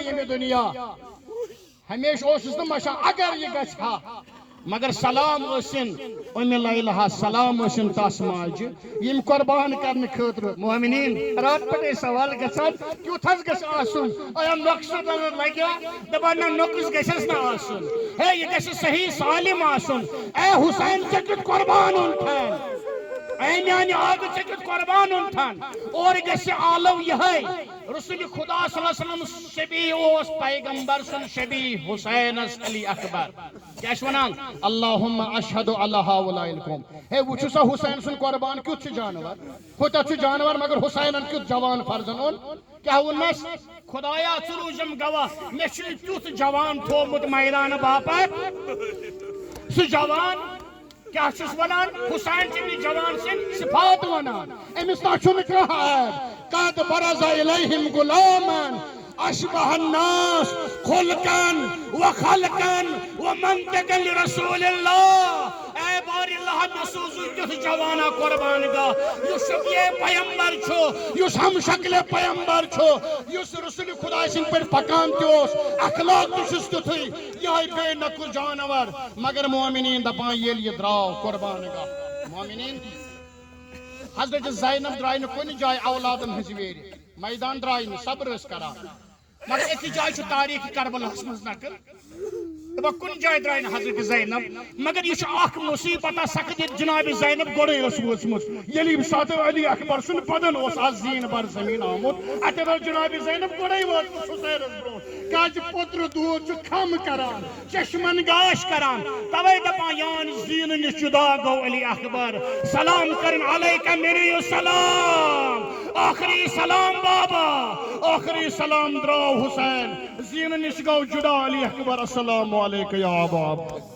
یہ دنیا ہمیشہ اوسس نہ مشا اگر یہ گژھِ ہا مگر سلام ٲسِن اُمہِ لیلہ سلام ٲسِن تس ماجہِ یم قربان کرنہٕ خٲطرٕ مومنین رات پٮ۪ٹھے سوال گژھان کیُتھ حظ گژھِ آسُن ایا نۄقصہٕ لگیا دپان نہ نۄقص گژھٮ۪س نہٕ آسُن ہے یہِ گژھِ صحیح سالم آسُن اے حسین ژےٚ کیُتھ قربان اوٚنتھن اے میانہِ آبہٕ ژےٚ کیُتھ قربان اوٚنتھن اور گژھِ عالو یِہے رسول خدا صلی اللہ علیہ وسلم شبیہ اوس پیغمبر سن شبیہ حسینس علی اکبر کیا ونان اللہم اشہد علی ہؤلاء القوم ہے وچھو سا حسین سن قربان کیُتھ چھُ جانور ہوتا چھُ جانور مگر حسینن کیُتھ جوان فرزن اون کیا ونس خدایا ژٕ روٗزِم گواہ مےٚ چھُ تیُتھ جوان تھومُت میدانہٕ باپتھ سُہ جوان کیا چھُس ونان حسین چنہِ جوان سٕنٛدۍ صفات ونان أمِس نہ چھُنہٕ کانٛہہ عیب قد برز الیہم غلاما اشبہ الناس خلقا وخلقا ومنطقا لرسول اللہ اے بار اللہ مےٚ سوٗزُو تیُتھ جوانا قربان گاہ یُس شبیہ پیمبر چھُ یُس ہم شکل پیمبر چھُ یُس رسول خدا سٕنٛدۍ پٲٹھۍ پکان تہِ اوس اخلاق تہِ چھُس تیُتھُے یِہوٚے بے نقل جانور مگر مومنین دپان ییٚلہِ یہِ درٛاو قربان گاہ مومنین حضرت زینب درٛاے نہٕ کُنہِ جایہِ اولادن ہٕنٛزِ ویرِ میدان درٛاے نہٕ صبر ٲس کران مگر أکِس جایہِ چھُ تاریٖخ کربلاہس منٛز نقل دپان کُنہِ جایہِ درٛاے نہٕ حضرت زینب مگر یہِ چھُ اکھ مصیبت سخت ییٚتہِ جناب زینب گۄڈے ٲس وٲژمٕژ ییٚلہِ ییٚمہِ ساتہٕ علی اکبر سُنٛد بدن اوس آز زیٖن بر زمیٖن آمُت اتٮ۪ن ٲس جناب زینب گۄڈے وٲژمٕژ حُسینس برٛونٛٹھ کاجہِ پوترٕ دوٗر چھُ کھم کران چشمن گاش کران توے دپان یان زیٖنہٕ نِش جُدا گوٚو علی اکبر سلام کرن علیکہ میرے سلام آخری سلام بابا آخری سلام درٛاو حسین زیٖنہٕ نِش گوٚو جُدا علی اکبر السلام علیکہ یا باب